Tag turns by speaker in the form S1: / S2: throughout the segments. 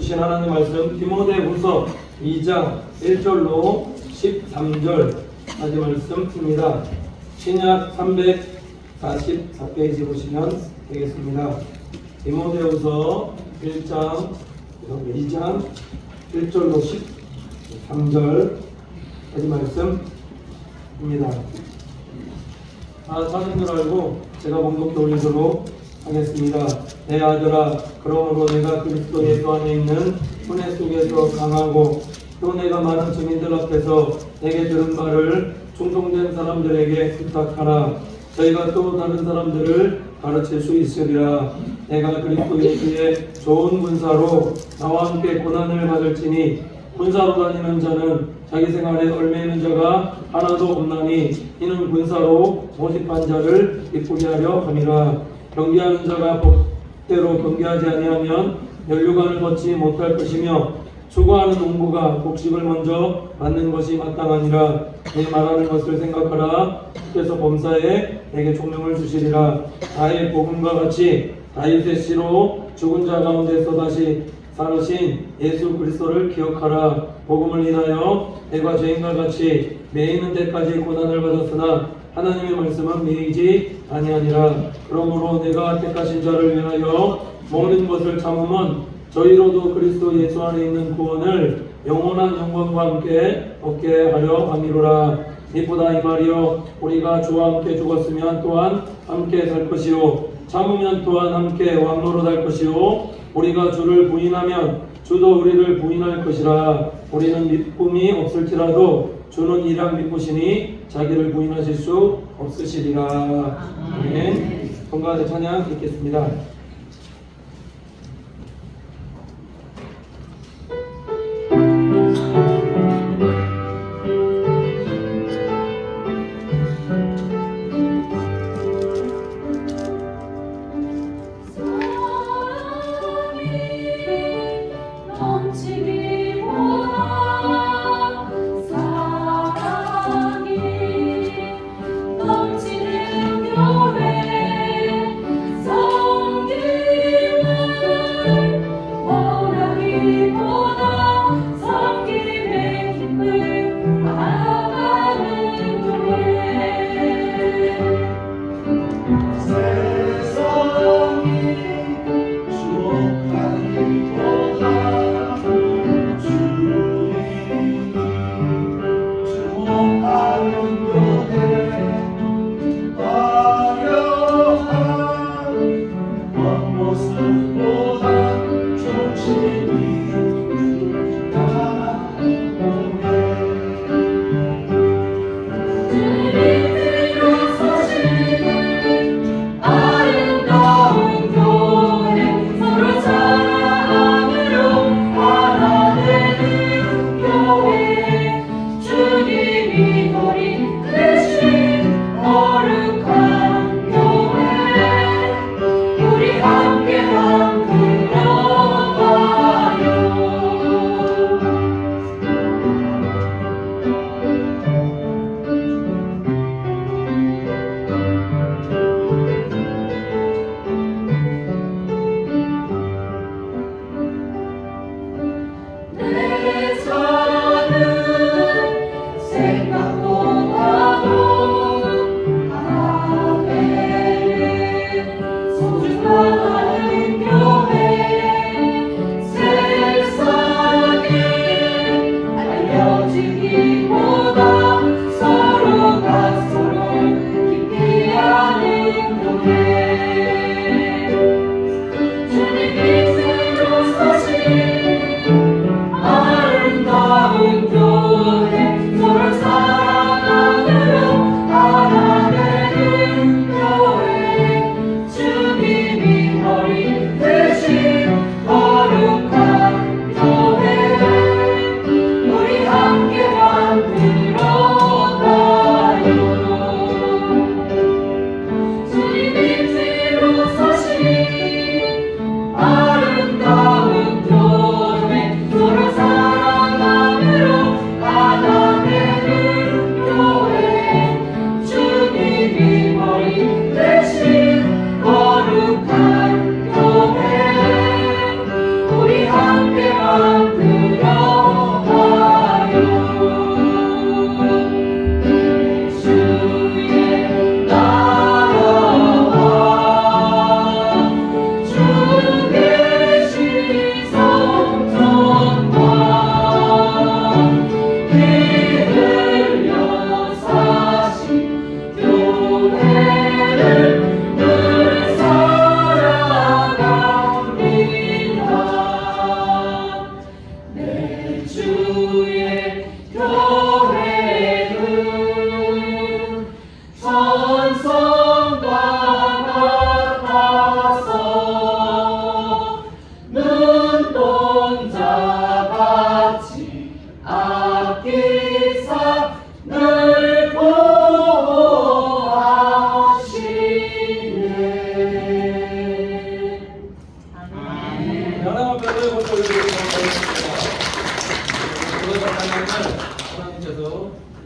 S1: 주신 하나님 말씀 디모데후서 2장 1절로 13절까지 말씀입니다. 신약 344페이지 보시면 되겠습니다. 디모데후서 2장 1절로 13절까지 말씀입니다. 사는 줄 알고 제가 봉독해 올리도록 하겠습니다. 내 아들아, 그러므로 내가 그리스도 예수 안에 있는 은혜 속에서 강하고 또 내가 많은 증인들 앞에서 내게 들은 바를 충성된 사람들에게 부탁하라. 저희가 또 다른 사람들을 가르칠 수 있으리라. 내가 그리스도 예수의 좋은 군사로 나와 함께 고난을 받을지니 군사로 다니는 자는 자기 생활에 얽매이는 자가 하나도 없나니 이는 군사로 모집한 자를 기쁘게 하려 함이라. 경계하는 자가 법대로 경계하지 아니하면 면류관을 벗지 못할 것이며 추구하는 농부가 곡식을 먼저 받는 것이 마땅하니라. 내 말하는 것을 생각하라. 주께서 범사에 내게 총명을 주시리라. 다의 복음과 같이 다윗의 씨로 죽은 자 가운데서 다시 살으신 예수 그리스도를 기억하라. 복음을 인하여 내가 죄인과 같이 매이는 데까지 고난을 받았으나 하나님의 말씀은 매이지 아니하니라. 그러므로 내가 택하신 자를 위하여 모든 것을 참으면 저희로도 그리스도 예수 안에 있는 구원을 영원한 영광과 함께 얻게 하려 함이로라. 이보다 이 말이요, 우리가 주와 함께 죽었으면 또한 함께 살 것이요, 참으면 또한 함께 왕노로 살 것이요, 우리가 주를 부인하면 주도 우리를 부인할 것이라. 우리는 믿음이 없을지라도 주는 이랑 믿으시니 자기를 부인하실 수 없으시리라. 아멘. 성가대 찬양 읽겠습니다.
S2: 넘치는 교회 성경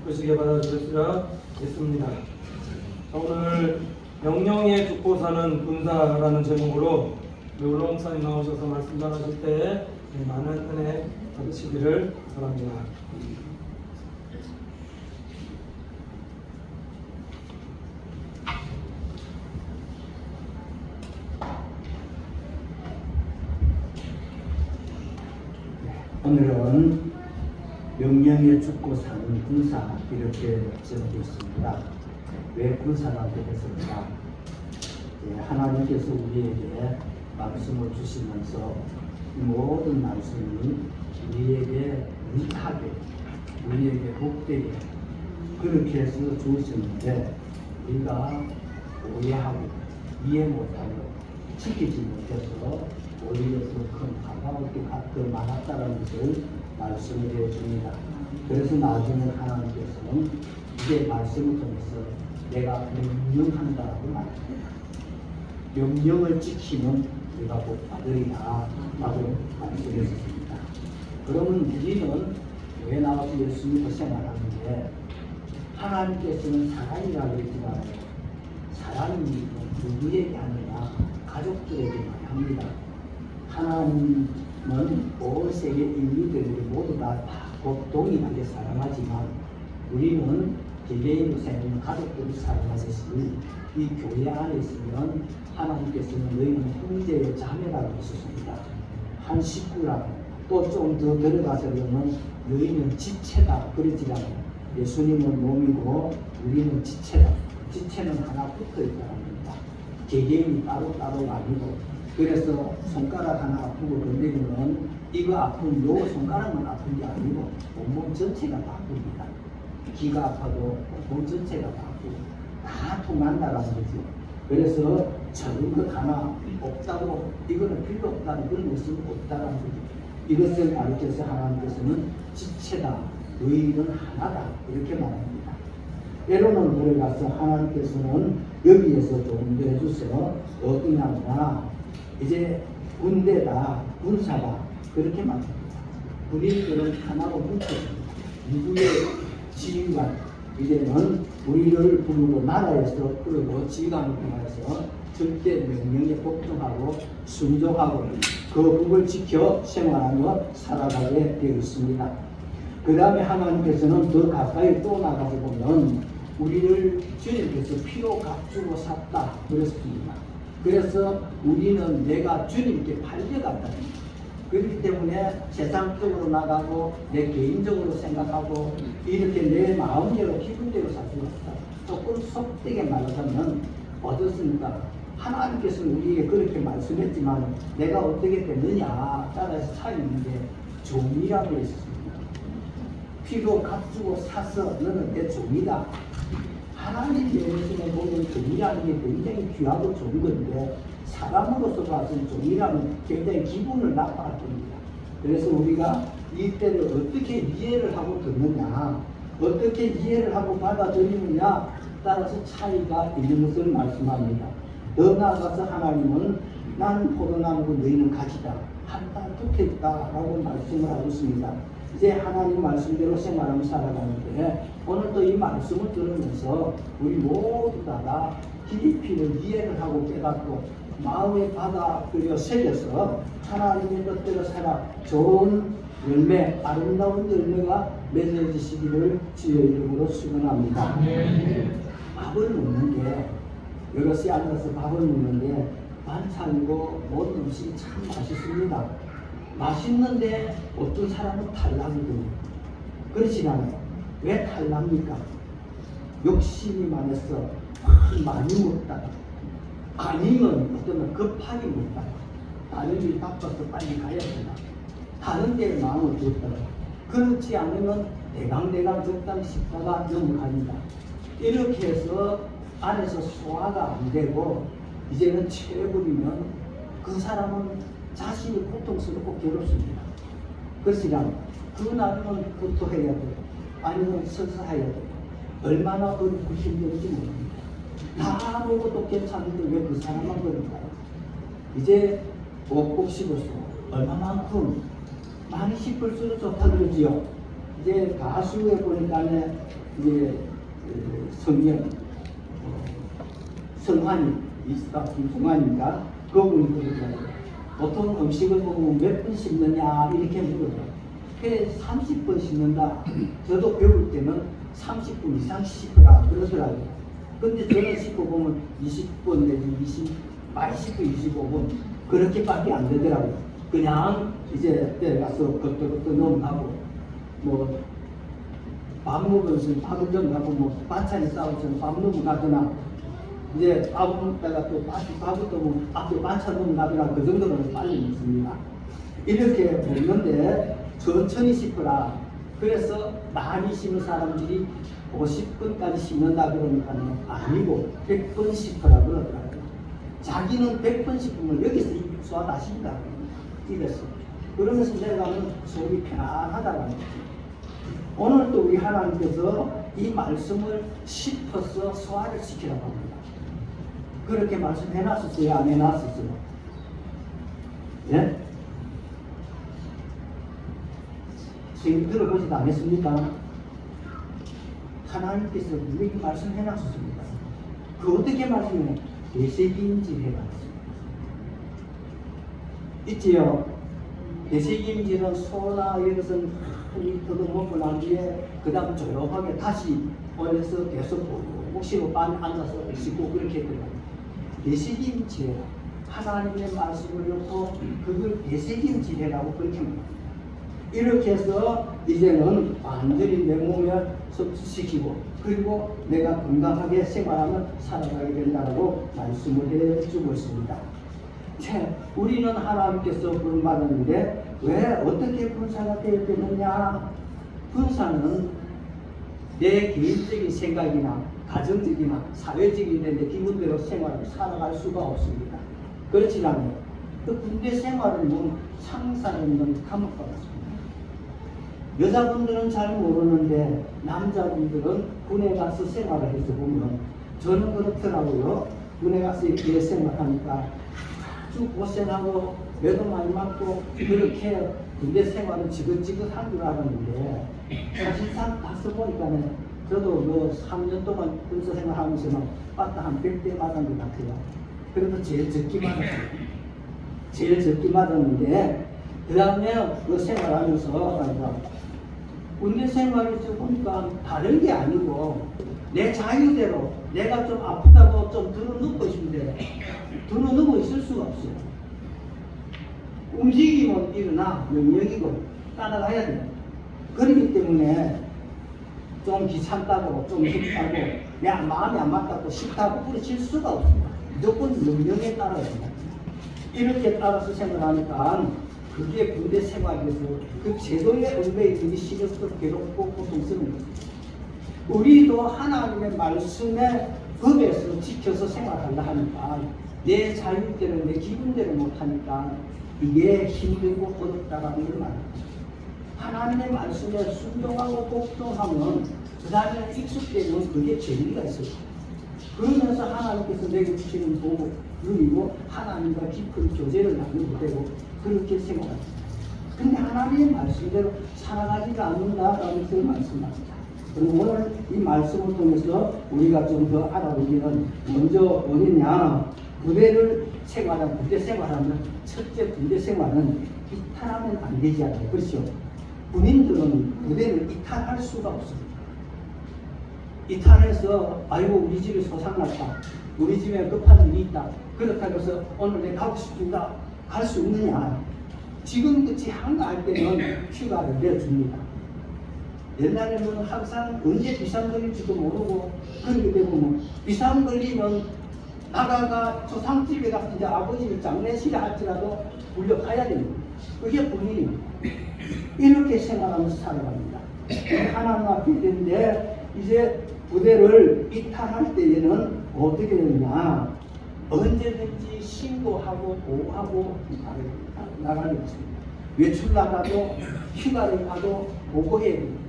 S1: 기쁘시게 받아주시라 믿습니다. 오늘 명령에 죽고 사는 군사라는 제목으로 울로 목사님 나오셔서 말씀 전하실 때 많은 은혜 받으시기를 바랍니다.
S2: 오늘은 명령에 죽고 사는 군사 이렇게 적혀 있습니다. 왜 군사가 되겠습니까? 하나님께서 우리에게 말씀을 주시면서 모든 말씀이 우리에게 유익하게, 우리에게 복되게 그렇게 해서 주셨는데 우리가 오해하고 이해 못하고 지키지 못해서 오히려 더 가까울 게 더 많았다는 것을 말씀을 해줍니다. 그래서 나중에 하나님께서는 이제 말씀을 통해서 내가 명령한다라고 말합니다. 명령을 지키면 내가 복 받으리라 라고 말씀하셨습니다. 그러면 우리는 왜 나와서 예수 믿고 생활하는데 하나님께서는 사랑이라고 했지만 사랑이 누구에게 아니라 가족들에게만 합니다. 하나님은 온 세계 인류들을 모두 다 동일하게 사랑하지만 우리는 개개인으로 생각하는 가족들을 사랑하듯이 이 교회 안에 있으면 하나님께서는 너희는 형제의 자매라고 하셨습니다. 한 식구라고 또 좀 더 들어가서 그러면 너희는 지체다 그러지라고 예수님은 몸이고 우리는 지체다. 지체는 하나 붙어 있다는 겁니다. 개개인이 따로따로가 아니고 그래서 손가락 하나 아프고 건드리면 이거 아픈 요 손가락만 아픈 게 아니고 온몸 전체가 다 아픕니다. 귀가 아파도 몸 전체가 다 아프고 다 통한다라는 거죠. 그래서 적은 것 하나 없다고 이거는 필요 없다는 그런 것은 없다라는 거죠. 이것을 가르쳐서 하나님께서는 지체다, 너희는 하나다 이렇게 말합니다. 때로는 물에 가서 하나님께서는 여기에서 조금 더 해주세요. 어디냐면 이제 군대다, 군사다 그렇게 말합니다. 군인들은 하나로 뭉쳐집니다. 누구의 지휘관 이제는 우리를 부르고 나라에서 부르고 지휘관을 통해서 절대 명령에 복종하고 순종하고 그 법을 지켜 생활하며 살아가게 되어 있습니다. 그 다음에 하나님께서는 더 가까이 또 나가서 보면 우리를 주님께서 피로 값주고 샀다 그랬습니다. 그래서 우리는 내가 주님께 팔려갔다. 그렇기 때문에 세상적으로 나가고 내 개인적으로 생각하고 이렇게 내 마음대로 기분대로 살 수가 없다. 조금 속되게 말하자면 어떻습니까? 하나님께서는 우리에게 그렇게 말씀했지만 내가 어떻게 됐느냐 따라서 차이있는 게 종이라고 했습니다. 피로 값주고 사서 너는 내 종이다. 하나님 내에서는 보면 종이라는 게 굉장히 귀하고 좋은 건데 사람으로서 봐서는 종이라면 굉장히 기분을 나빠할 겁니다. 그래서 우리가 이 때를 어떻게 이해를 하고 듣느냐, 어떻게 이해를 하고 받아들이느냐 따라서 차이가 있는 것을 말씀합니다. 더 나아가서 하나님은 나는 포도나무고 너희는 가지다. 한 달 붙어있다라고 말씀을 하고 있습니다. 이제 하나님 말씀대로 생활하며 살아가는데 오늘도 이 말씀을 들으면서 우리 모두 다 깊이를 이해를 하고 깨닫고 마음에 받아들여 새겨서 하나님의 뜻대로 살아 좋은 열매, 아름다운 열매가 맺어지시기를 주의 이름으로 축원합니다. 밥을 먹는 게 여럿이 앉아서 밥을 먹는 게 반찬이고 모든 음식이 참 맛있습니다. 맛있는데 어떤 사람은 탈락이거든요. 그렇지 않아요. 왜 탈락입니까? 욕심이 많아서 많이 먹다가 아니면 어떤 급하게 먹다가 다른 일이 바빠서 빨리 가야 된다. 다른 데에 마음을 두었다가 그렇지 않으면 대강대강 적당히 씹다가 넘어갑니다. 이렇게 해서 안에서 소화가 안 되고 이제는 체해버리면 그 사람은 자신이 고통스럽고 괴롭습니다. 그렇지만 그 나름은 구토해야 돼요. 아니면 서서해야 돼요. 얼마나 어렵고 힘든지 모릅니다. 다 아무것도 괜찮은데 왜 그 사람만 그런가요? 이제 꼭꼭 씹어서 얼마만큼 많이 씹을수록 좋다 그러지요. 이제 가수에 보니까 이제 성경 성환이 이스타 김성환인가 그분이 그러더라고요. 보통 음식을 먹으면 몇 번 씹느냐 이렇게 물어요. 그래 30번 씹는다. 저도 배울 때는 30분 이상 씹으라 그러더라고요. 근데 저는 씹어보면 20번 내지 많이 씹고 25번 그렇게밖에 안 되더라고요. 그냥 이제 때가서 그것도 넘어가고 뭐 밥 먹으면서 밥을 넘어가고 뭐 반찬이 싸우면서 밥 넘어가거나 이제 밥 먹다가 또 밥을 또 앞에 반찬 넘어가거나 그 정도는 빨리 먹습니다. 이렇게 먹는데 천천히 씹어라. 그래서 많이 씹는 사람들이 50번까지 씹는다 그러니까 아니고 100번 씹어라 그러더라고요. 자기는 100번 씹으면 여기서 소화 다 씹는다. 입에서. 그러면서 내려가면 속이 편안하다는 거죠. 오늘 또 우리 하나님께서 이 말씀을 씹어서 소화를 시키라고 합니다. 그렇게 말씀해놨었어요? 안 해놨었어요? 예? 지금 들어보지도 않았습니까? 하나님께서 우리에게 말씀해놨었습니다. 그 어떻게 말씀해? 되새김질 해놨습니다. 있지요? 되새김질은 소나 이것은 우리 뜯어먹고 난 뒤에 그 다음 조용하게 다시 올려서 계속 혹시로 밤에 앉아서 씻고 그렇게 했더라고요. 되새김질 하나님의 말씀을 놓고 그걸 되새김질이라고 그렇게 말합니다. 이렇게 해서 이제는 완전히 내 몸에 섭취시키고 그리고 내가 건강하게 생활하면 살아가게 된다고 말씀을 해주고 있습니다. 우리는 하나님께서 부름받았는데 왜 어떻게 분사가 되어야 되느냐? 분사는 내 개인적인 생각이나 가정적이나 사회적인 내 기분대로 생활을 살아갈 수가 없습니다. 그렇지 않아요. 그 군대 생활은 상사는 감옥받았습니다. 여자분들은 잘 모르는데 남자분들은 군에 가서 생활을 해서 보면 저는 그렇더라고요. 군에 가서 이렇게 생활하니까 아주 고생하고 매도 많이 맞고 그렇게 군대 생활은 지긋지긋한 줄 알았는데 사실상 가서 보니까는 저도 뭐 3년 동안 군사 생활하면서는 빠따 한 100대 맞은 것 같아요. 그래도 제일 적게 맞았어요. 제일 적게 맞았는데 그 다음에 그 생활하면서 군대 생활을 보니까 다른 게 아니고 내 자유대로 내가 좀 아프다고 좀 들어눕고 싶은데 들어눕고 있을 수가 없어요. 움직이면 일어나 명령이고 따라가야 돼요. 그렇기 때문에 좀 귀찮다고 좀 힘들다고 내 마음이 안 맞다고 싫다고 부딪힐 수가 없습니다. 무조건 명령에 따라야 됩니다. 이렇게 따라서 생활하니까 그게 군대 생활에서 그 제도의 얽매이기 들이 싫어서 괴롭고 고통스럽습니다. 우리도 하나님의 말씀에 법에서 지켜서 생활하려 하니까 내 자유대로 내 기분대로 못하니까 이게 힘들고 어렵다라는 걸 말합니다. 하나님의 말씀에 순종하고 복종하면 그 다음에 익숙되면 그게 재미가 있어요. 그러면서 하나님께서 내게 주시는 복을 누리고 하나님과 깊은 교제를 나누게 되고 그렇게 생각합니다. 근데 하나님의 말씀대로 살아가지가 않는다라는 것을 말씀합니다. 그리고 오늘 이 말씀을 통해서 우리가 좀 더 알아보기는 먼저 뭐냐 부대를 생활하면 부대 생활하면 첫째 부대 생활은 이탈하면 안 되지 않아요. 그렇죠? 군인들은 부대를 이탈할 수가 없습니다. 이탈해서 아이고 우리 집에 소상났다. 우리 집에 급한 일이 있다. 그렇다고 해서 오늘 내가 가고 싶습니다. 갈 수 있느냐? 지금같이 한가할 때는 휴가를 내줍니다. 옛날에는 항상 언제 비상 걸릴지도 모르고 그렇게 되고 뭐 비상 걸리면 나가가 조상집에 가서 이제 아버지를 장례식을 할지라도 불려가야 됩니다. 그게 본인입니다. 이렇게 생활하면서 살아갑니다. 하나님 앞에 있는데 이제 부대를 이탈할 때에는 어떻게 되느냐? 언제든지 신고하고 보호하고 나가는 것입니다. 외출 나가도 휴가를 가도 보고해야 됩니다.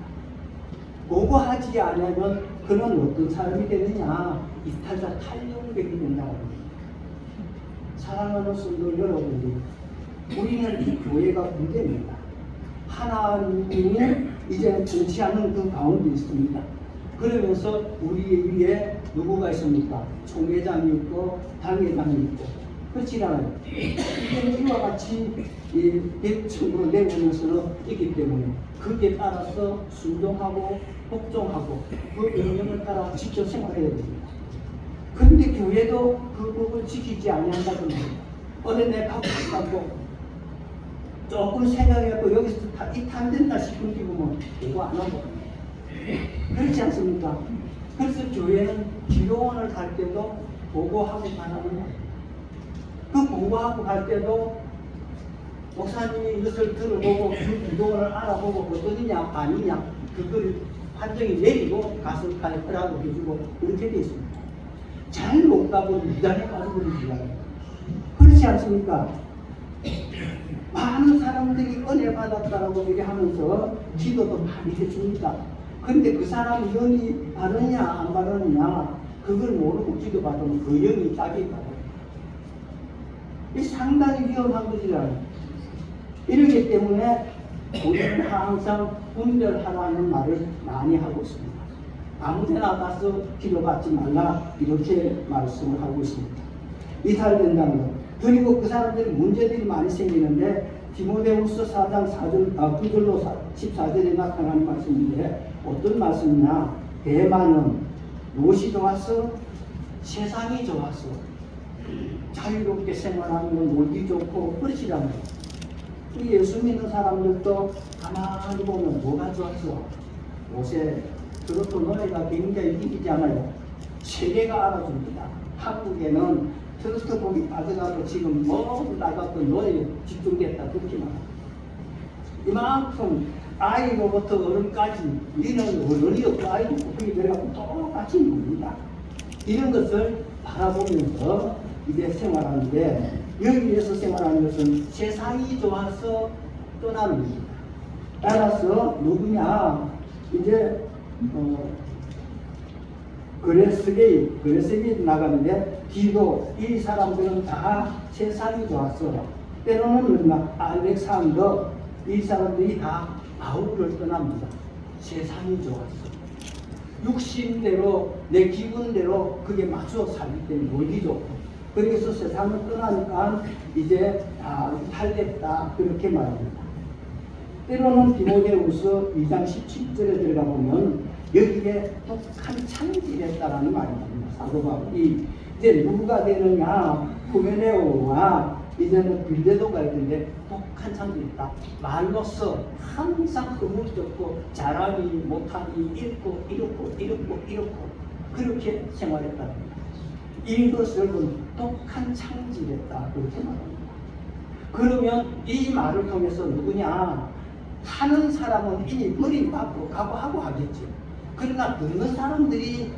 S2: 보고하지 않으면 그는 어떤 사람이 되느냐? 이탈자 탈영백이 된다고 합니다. 사랑하는 성도 여러분들, 우리는 이 교회가 군대입니다. 하나님이 이제 정치하는 그 가운데 있습니다. 그러면서 우리 위에 누구가 있습니까? 총회장이 있고 당회장이 있고 그렇지 않아요. 이게 이와 같이 대충으로 내오면서는 있기 때문에 그게 따라서 순종하고 복종하고 그 명령을 따라 직접 생활해야 됩니다. 그런데 교회도 그 법을 지키지 아니한다고 합니다. 어느 내 갖고 싶다고 조금 생각해갖고 여기서 이탄된다 싶은 기분은 이거 안 하고 그렇지 않습니까? 그래서 교회는 기도원을 갈 때도 보고하고 가는 거예요. 그 보고하고 갈 때도 목사님이 이것을 들어보고 그 기도원을 알아보고 어떠느냐 아니냐 그걸 판정이 내리고 가서 가입하라고 해주고 이렇게 되어 있습니다. 잘 못 가고 미단에 빠져버리지 않아요. 그렇지 않습니까? 많은 사람들이 은혜 받았다라고 얘기하면서 기도도 많이 해줍니다. 그런데 그 사람이 영이 바르냐 안 바르냐 그걸 모르고 기도 받으면 그 영이 딱이 받아요. 이 상당히 위험한 것이잖아요. 이러기 때문에 우리는 항상 분별하라는 말을 많이 하고 있습니다. 아무데나 가서 기도받지 말라 이렇게 말씀을 하고 있습니다. 이탈된다는 것. 그리고 그 사람들이 문제들이 많이 생기는데 디모데후서 4장 9절로 14절에 나타나는 말씀인데 어떤 말씀이냐. 대만은 무엇이 좋아서 세상이 좋아서 자유롭게 생활하면 놀기 좋고 그러시라는 거예요. 예수 믿는 사람들도 가만히 보면 뭐가 좋았어? 요새 그것도 노래가 굉장히 인기잖아요. 세계가 알아줍니다. 한국에는 트로트 곡이 빠져가고 지금 모두 나갔던 노래에 집중됐다 그렇게 말합니다. 이만큼 아이로부터 어른까지 우리는 어른이 없고 아이도 없고 그게 들어가고 똑같이 뭡니다. 이런 것을 바라보면서 이제 생활하는데 여기에서 생활하는 것은 세상이 좋아서 떠나는 겁니다. 따라서 누구냐 이제 그레스게 나가는데 디도 이 사람들은 다 세상이 좋았어. 때로는 알렉산더 이 사람들이 다 바울을 떠납니다. 세상이 좋았어. 육신대로 내 기분대로 그게 맞춰 살기 때문에 놀기 좋고 그래서 세상을 떠나니까 이제 다 탈됐다 그렇게 말합니다. 때로는 디모데후서 2장 17절에 들어가 보면 여기에 독한 창질했다라는 말이 나옵니다. 사도 바울이 이제 누가 되느냐 후메네오와 이제는 빌레도가 있는데 독한 창질했다. 말로써 항상 허물졌고 잘하기 못하기 이렇고 그렇게 생활했다. 이것을 독한 창질했다 그렇게 말합니다. 그러면 이 말을 통해서 누구냐 하는 사람은 이미 버림받고 각오하고 하겠죠. 그러나 듣는 사람들이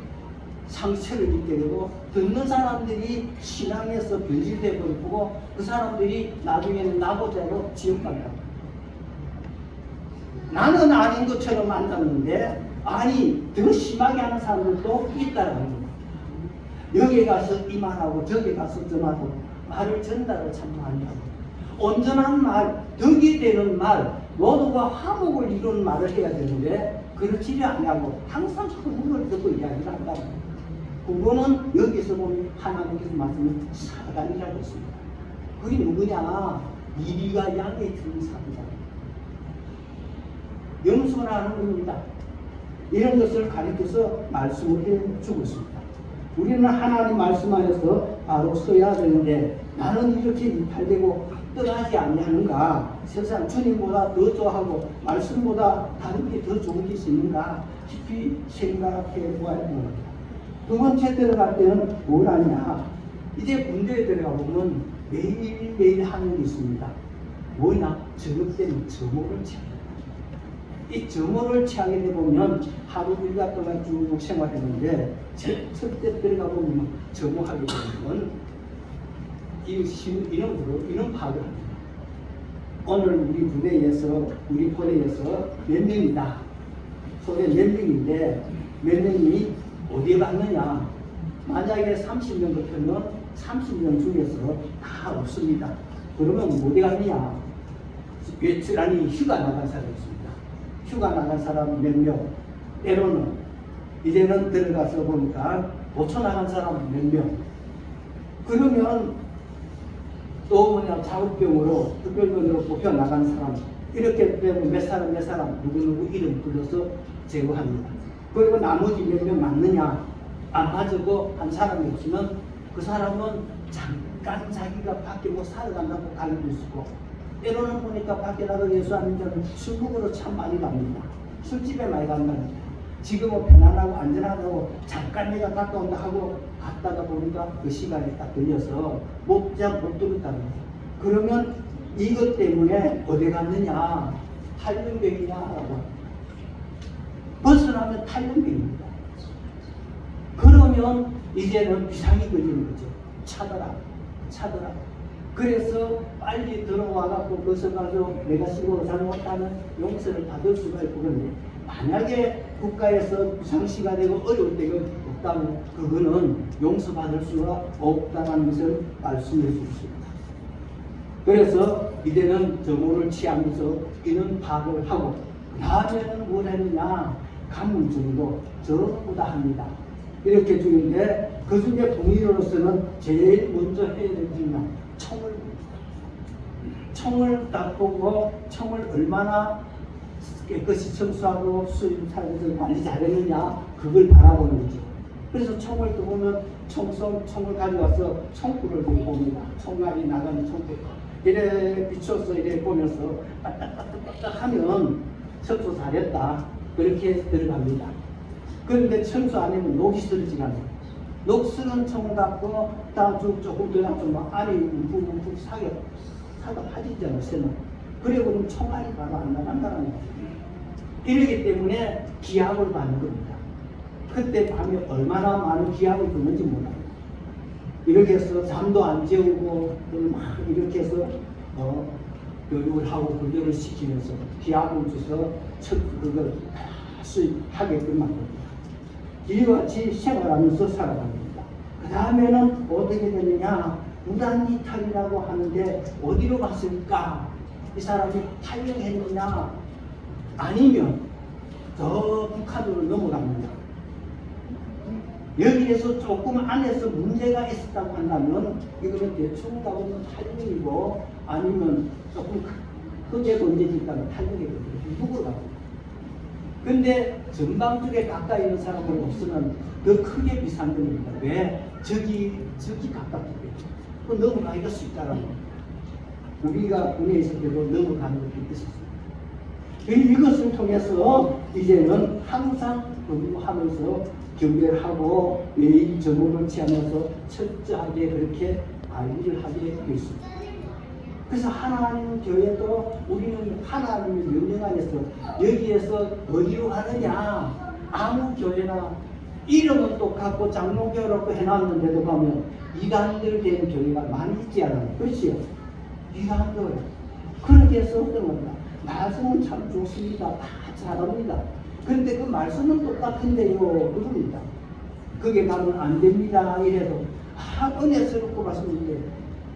S2: 상처를 입게 되고 듣는 사람들이 신앙에서 변질되어 버리고 그 사람들이 나중에는 나보다도 지옥 간다. 나는 아닌 것처럼 앉았는데 아니 더 심하게 하는 사람들도 있다는 겁니다. 여기 가서 이 말하고 저기 가서 저 말하고 말을 전달을 참 많이 하고 온전한 말, 덕이 되는 말, 모두가 화목을 이루는 말을 해야 되는데 그렇지 않냐고 항상 그걸 듣고 이야기를 한다고. 그거는 여기서 보면 하나님께서 말씀은 사단이라고 했습니다. 그게 누구냐? 이리가 양에 든 사람이다. 염소라는 겁니다. 이런 것을 가르쳐서 말씀을 해주고 있습니다. 우리는 하나님 말씀 안에서 바로 서야 되는데 나는 이렇게 이탈되고 떠나지 아니하는가? 세상 주님보다 더 좋아하고 말씀보다 다른 게 더 좋은 게 있는가? 깊이 생각해 보아야 됩니다. 두 번째 들어갈 때는 뭘 하냐? 이제 군대에 들어가 보면 매일매일 하는 게 있습니다. 뭐냐? 저녁 때는 점호를 취합니다. 이 점호를 취하게 되면 하루 일과 동안 쭉 생활했는데 첫째 들어가 보면 점호하게 되면 이런 파악을 합니다. 오늘 우리 부대에서 우리 부대에서 몇 명이다. 소개 몇 명인데 몇 명이 어디에 갔느냐. 만약에 30명 같으면 30명 중에서 다 없습니다. 그러면 어디 갔느냐. 외출 아니 휴가 나간 사람이 있습니다. 휴가 나간 사람 몇 명, 때로는 이제는 들어가서 보니까 도초 나간 사람 몇 명. 그러면 또 뭐냐 자우병으로 특별병으로 뽑혀 나간 사람 이렇게 되면 몇 사람 누구누구 이름 불러서 제거합니다. 그리고 나머지 몇 명 맞느냐 안 맞고 한 사람이 없으면 그 사람은 잠깐 자기가 밖에 못 살아간다고 가기도 있고 때로는 보니까 밖에 나가 예수 안 믿는 술 먹으러 참 많이 갑니다. 술집에 많이 간다는 거예요. 지금은 편안하고 안전하다고 잠깐 내가 갔다 온다 하고 갔다가 보니까 그 시간에 딱 걸려서 못 들었다는 거예요. 그러면 이것 때문에 어디 갔느냐? 탈영병이냐라고. 벗어나면 탈영병입니다. 그러면 이제는 비상이 걸리는 거죠. 차더라. 그래서 빨리 들어와갖고 벗어나서 내가 시골 잘못하면 용서를 받을 수가 있고 그런데 만약에 국가에서 비상시가 되고 어려울 때가 없다면 그거는 용서받을 수가 없다는 것을 말씀해 주십니다. 그래서 이제는 정오를 취하면서 이런 파악을 하고 그 다음에는 뭘 했느냐 가문 정도 전부 다 합니다. 이렇게 주는데 그 중에 동의로서는 제일 먼저 해야 될 일은 청을 닦고 청을 얼마나 깨끗이 청소하고 수입 살면서 관리 잘했느냐 그걸 바라보는 거죠. 그래서 청을 보면 청을 가져와서 청구를 봅니다. 청알이 나가는 청구 이래 비춰서 이래 보면서 빠딱빠딱 하면 청소 잘했다 그렇게 들어갑니다. 그런데 청소 안 하면 녹이 쓰러지가 않아요. 녹 쓰는 청 갖고 다쭉 조금 더 놔두면 알이 움푹 사가 파지잖아요. 새는. 그래 보면 청알이 바로 안 나간다는 거예요. 이러기 때문에 기압을 받는 겁니다. 그때 밤에 얼마나 많은 기압을 받는지 몰라요. 이렇게 해서 잠도 안 재우고 막 이렇게 해서 교육을 하고 훈련을 시키면서 기압을 줘서 그걸 수입하게끔 만듭니다. 이와 같이 생활하면서 살아갑니다. 그 다음에는 어떻게 되느냐 무단이탈이라고 하는데 어디로 갔을까? 이 사람이 탈영했느냐 아니면 저 북한으로 넘어갑니다. 여기에서 조금 안에서 문제가 있었다고 한다면 이거는 대충 가보면 탈영이고 아니면 조금 크게 문제가 있다면 탈영이거든요. 누구로 갑니다. 근데 전방 쪽에 가까이 있는 사람은 없으면 더 크게 비상됩니다. 왜? 저기 가깝기 때문에 넘어가기가 쉽다는 겁니다. 우리가 군에 있을 때도 넘어가는 것도 있었습니다. 이것을 통해서 이제는 항상 근무하면서 경계를 하고 매일 정오를 취하면서 철저하게 그렇게 관리를 하게 되어 있습니다. 그래서 하나님 교회도 우리는 하나님의 명령 안에서 여기에서 어디로 가느냐 아무 교회나 이름은 똑같고 장로교라고 해놨는데도 가면 이단들 된 교회가 많이 있지 않아요. 그렇지요? 이단들 그렇게 해서 어떤 겁니다. 말씀은 참 좋습니다. 다 잘합니다. 그런데 그 말씀은 똑같은데요 그럽니다. 그게 가면 안 됩니다 이래도 은혜스럽고 말씀인데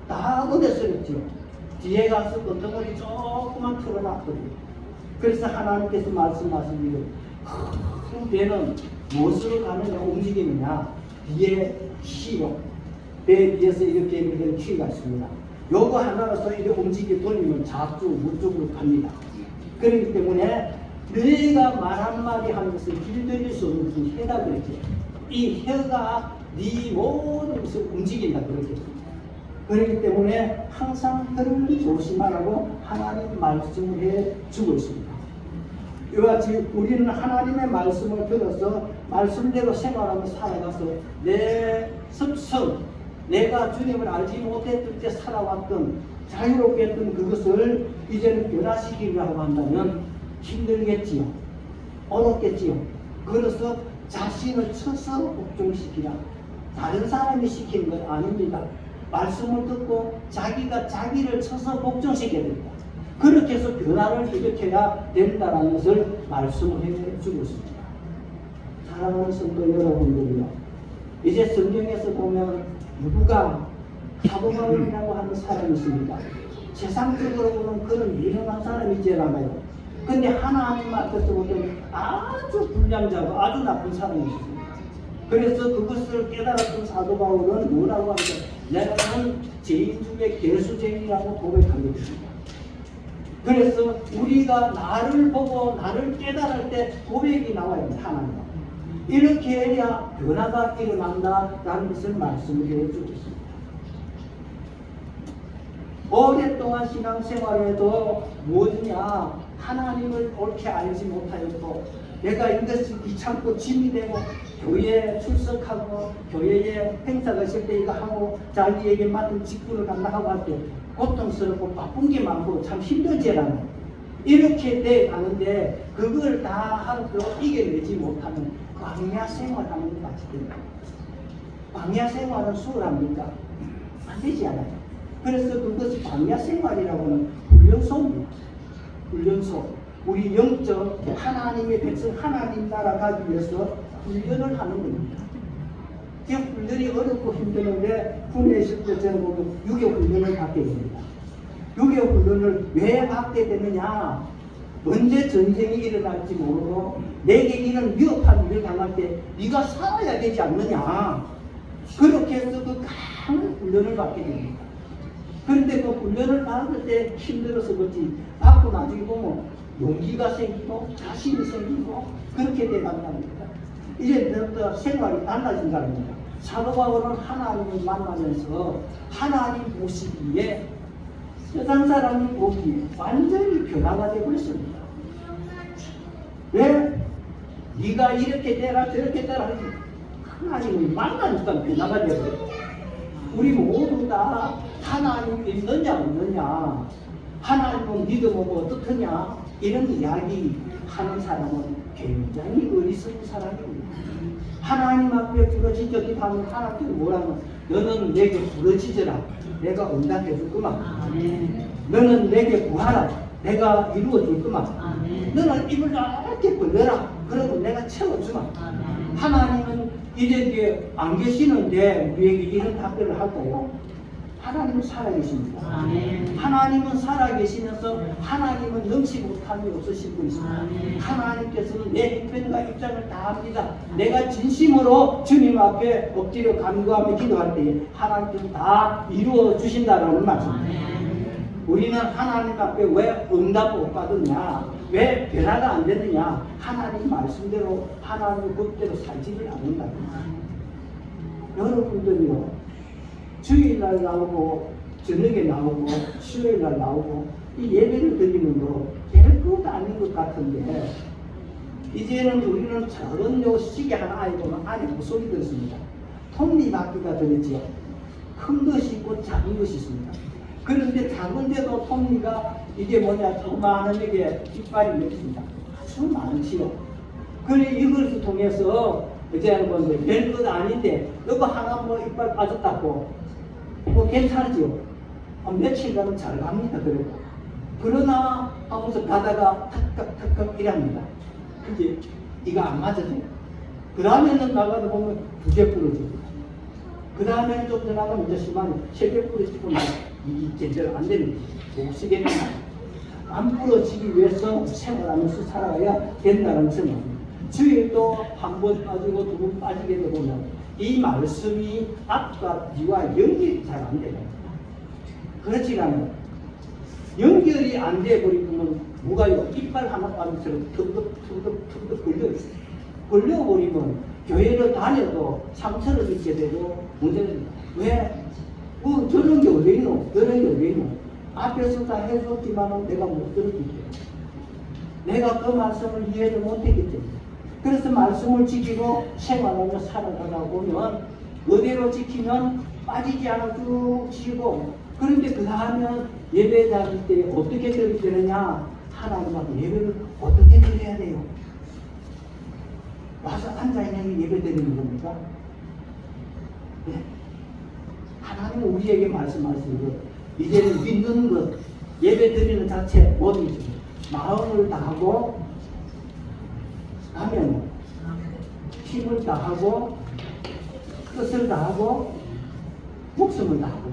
S2: 다 은혜스럽죠. 뒤에 가서 건더머리 조금만 틀어놨거든요. 그래서 하나님께서 말씀하시기를 큰 배는 무엇으로 가느냐 움직이느냐 뒤에 키요. 배 뒤에서 이렇게 된 키가 있습니다. 요거 하나로서 이렇게 움직이 돌리면 좌측 우측으로 갑니다. 그렇기 때문에 너희가 말 한마디 하는 것을 길들일 수 없는 것은 혀다 그랬죠. 이 혀가 네 모든 것을 움직인다 그렇게. 그렇기 때문에 항상 혀를 조심하라고 하나님 말씀을 해주고 있습니다. 이와 같이 우리는 하나님의 말씀을 들어서 말씀대로 생활하며 살아가서 내 습성, 내가 주님을 알지 못했을 때 살아왔던 자유롭게 했던 그것을 이제는 변화시키려고 한다면 힘들겠지요. 어렵겠지요. 그래서 자신을 쳐서 복종시키라. 다른 사람이 시키는 건 아닙니다. 말씀을 듣고 자기가 자기를 쳐서 복종시켜야 됩니다. 그렇게 해서 변화를 일으켜야 된다는 것을 말씀을 해주고 있습니다. 사랑하는 성도 여러분들이요. 이제 성경에서 보면 누구가 사도바울이라고 하는 사람이 있습니다. 세상적으로 보면 그는 유명한 사람이지 않아요. 근데 하나님 앞에서 보면 아주 불량자고 아주 나쁜 사람이 있습니다. 그래서 그것을 깨달았던 사도 바울은 뭐라고 합니까? 내가는 죄인 중에 개수쟁이라고 고백하게 됩니다. 그래서 우리가 나를 보고 나를 깨달을 때 고백이 나와야 합니다. 하나님 이렇게 해야 변화가 일어난다라는 것을 말씀을 해주고 있습니다. 오랫동안 신앙생활에도 무엇이냐 하나님을 옳게 알지 못하였고 내가 이것이 귀찮고 짐이 되고 교회에 출석하고 교회에 행사가 있을 때 이거 하고 자기에게 맡은 직분을 감당하고 할 때 고통스럽고 바쁜 게 많고 참 힘들지라는 이렇게 돼 가는데 그걸 다 하고 이겨내지 못하는 광야 생활하는 것 같이 됩니다. 광야 생활은 수월합니까? 안 되지 않아요. 그래서 그것이 광야 생활이라고 하는 훈련소입니다. 훈련소. 우리 영적 하나님의 백성 하나님 나라 가기 위해서 훈련을 하는 겁니다. 그 훈련이 어렵고 힘드는데 군에 있을 때 저는 보면 유교 훈련을 받게 됩니다. 유교 훈련을 왜 받게 되느냐? 언제 전쟁이 일어날지 모르고 내게 이런 위협한 일을 당할 때 네가 살아야 되지 않느냐? 그렇게 해서 그 강한 훈련을 받게 됩니다. 그런데 그 훈련을 받을 때 힘들어서 그렇지 받고 나중에 보면 용기가 생기고 자신이 생기고 그렇게 돼간답니다. 이제부터 생활이 달라진 사람입니다. 사도 바울은 하나님을 만나면서 하나님 보시기에 세상 사람이 보기에 완전히 변화가 되고 있습니다. 왜? 네가 이렇게 되라 저렇게 되라 하지 하나님을 만나니까 변화가 되고 우리 모두 다 하나님이 있느냐 없느냐 하나님을 믿어보고 어떻느냐 이런 이야기 하는 사람은 굉장히 어리석은 사람입니다. 하나님 앞에 부러지지 하면 하나님이 뭐라면 너는 내게 부러지더라 내가 응답해 줄 거만 너는 내게 구하라 내가 이루어 줄 거만 너는 입을 넓게 벌려라 그러면 내가 채워주마. 하나님은 이렇게 안 계시는데 우리에게 이런 답변을 할까요? 하나님은 살아계십니다. 하나님은 살아계시면서 하나님은 넘치 못함이 없으신 분이십니다. 하나님께서는 내 형편과 입장을 다 합니다. 내가 진심으로 주님 앞에 엎드려 간구하며 기도할 때 하나님께서 다 이루어 주신다는 말씀입니다. 우리는 하나님 앞에 왜 응답 못 받느냐 왜 변화가 안 되느냐 하나님 말씀대로 하나님의 법대로 살지를 않는다. 여러분들이요 주일날 나오고 저녁에 나오고 수요일날 나오고 이 예배를 드리는 거 별것 아닌 것 같은데 이제는 우리는 저런 요 시계 하나 보면 안에 목소리 들었습니다. 톱니바퀴가 들었지요. 큰 것이 있고 작은 것이 있습니다. 그런데 작은데도 톱니가 이게 뭐냐 조그마한 이게 이빨이 맺습니다. 아주 많지요. 그래 이것을 통해서 이제는 뭐 별것 아닌데 이거 하나 뭐 이빨 빠졌다고 뭐 괜찮지요. 며칠간은 잘 갑니다. 그래도 그러나 하면서 가다가 탁탁탁탁 이랍니다. 그게 이거 안 맞아요. 그 다음에는 나가다 보면 두 개 부러지고 그 다음에는 좀 더 나가면 이제 심한 세 개 부러지고 이게 제대로 안 되는 거예요. 시계는 안 부러지기 위해서 생활하면서 살아가야 된다는 생각입니다. 주일도 한 번 빠지고 두 번 빠지게 되면 이 말씀이 앞과 뒤와 연결이 잘 안 돼요. 그렇지 않아요. 연결이 안 돼 버리면 뭐가요? 이빨 하나 빠져서 턱턱턱턱 걸려있어요. 걸려버리면 교회를 다녀도 상처를 입게 되고 문제는 왜? 뭐 저런 게 어디 있노? 저런 게 어디 있노? 앞에서 다 해줬지만 내가 못 들었기 때문에 내가 그 말씀을 이해를 못했기 때문에 그래서 말씀을 지키고 생활하며 살아가다 보면 그대로 지키면 빠지지 않아 쭉 지키고 그런데 그 다음에 예배 드릴 때 어떻게 드려야 되느냐 하나님 앞에 예배를 어떻게 드려야 돼요? 와서 앉아있는 예배 드리는 겁니까? 네. 하나님은 우리에게 말씀하시는 것 이제는 믿는 것 예배 드리는 자체 모든 것 마음을 다하고 하면 힘을 다하고 뜻을 다하고 목숨을 다하고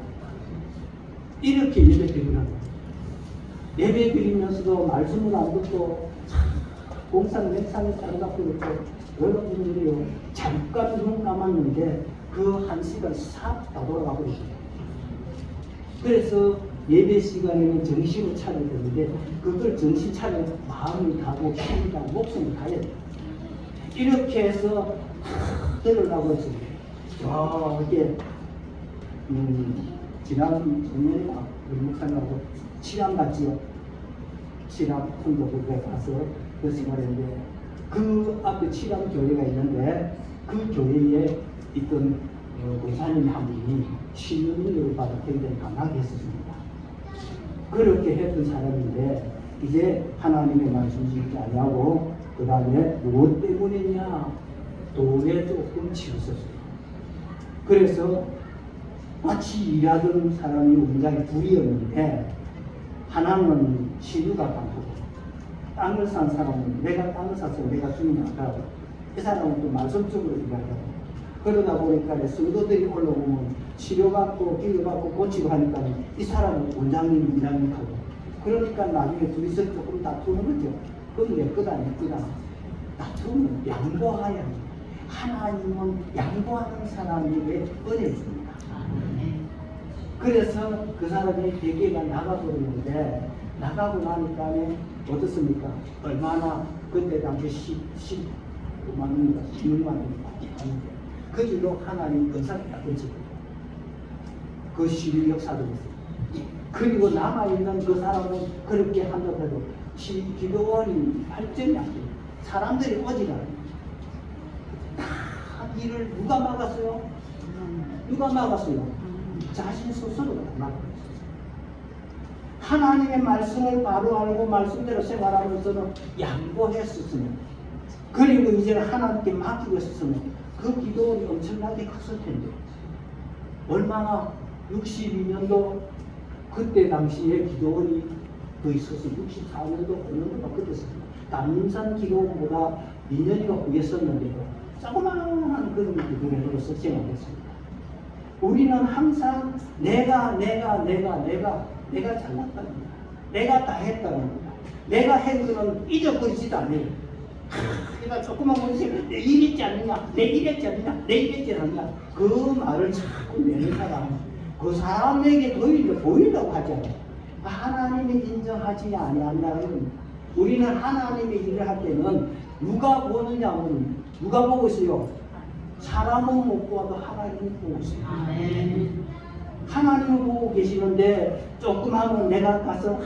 S2: 이렇게 예배 드리는 거예요. 예배 드리면서도 말씀을 안 듣고 공상 맥상에 따라가고 있고 여러분들이요 잠깐 눈 감았는데 그 한 시간 싹 다 돌아가고 있어요. 그래서 예배 시간에는 정신을 차려야 되는데 그걸 정신 차려 마음을 가고 힘을 가고 목숨을 가야 돼요. 이렇게 해서 들어가고 있습니다. 이게 지난 작년에 우리 목사님하고 치람 갔지요. 치람 통독에 가서 그 시간인데 그 앞에 치람 교회가 있는데 그 교회에 있던 목사님 한 분이 신령을 받아 굉장히 강하게 했었습니다. 그렇게 했던 사람인데 이제 하나님의 말씀 듣지 아니하고 그 다음에 무엇 때문이냐 돈에 조금 치웠었어요. 그래서 마치 일하던 사람이 굉장히 둘이었는데 하나는 신유가 강하고 땅을 산 사람은 내가 땅을 샀어 내가 주인 나가고 이 사람은 또 말씀적으로 일하고 그러다 보니까 성도들이 올라오면 치료받고 기도받고 고치고 하니까 이 사람은 원장님 일하고 그러니까 나중에 둘이서 조금 다투는 거죠. 그건 내 거다 내 거다 다투면 양보해야 돼. 하나님은 양보하는 사람에게 은혜를 줍니다. 그래서 그 사람이 대개가 나가버리는데 나가고 나니까 어떻습니까? 얼마나 그때 당시 10만 원인가 16만 원인가 하는데 그 줄로 하나님 은사를 딱 던지고 그 시류 역사도 있어요. 그리고 남아있는 그 사람은 그렇게 한다고 해도 기도원이 발전이 안 돼요. 사람들이 오지 않아요. 다 일을 누가 막았어요? 누가 막았어요? 자신 스스로가 막았어요. 하나님의 말씀을 바로 알고 말씀대로 생활하면서는 양보했었으면 그리고 이제는 하나님께 맡기고 있었으면 그 기도원이 엄청나게 컸을 텐데 얼마나 62년도 그때 당시에 기도원이 더 있었어요. 64년도 어느 정도가 그랬어요. 남산 기도원보다 2년이가 후였었는데도 조그마한 그런 기도원으로서 생활했습니다. 우리는 항상 내가 잘났다는 거야. 내가 다 했다는 거야. 내가 한 거는 잊어버리지도 않아요. 내가 조그만 문제 내 이랬지 않느냐, 내 이랬지 않느냐, 내 이랬지 않느냐 그 말을 자꾸 내는 사람 그 사람에게 보이려고 하잖아요. 하나님이 인정하지 아니한다는 겁니다. 우리는 하나님의 일을 할 때는 누가 보느냐 하면 누가 보고 있어요? 사람은 못 보아도 하나님은 보고 있어요. 하나님을 보고 계시는데 조금 하면 내가 가서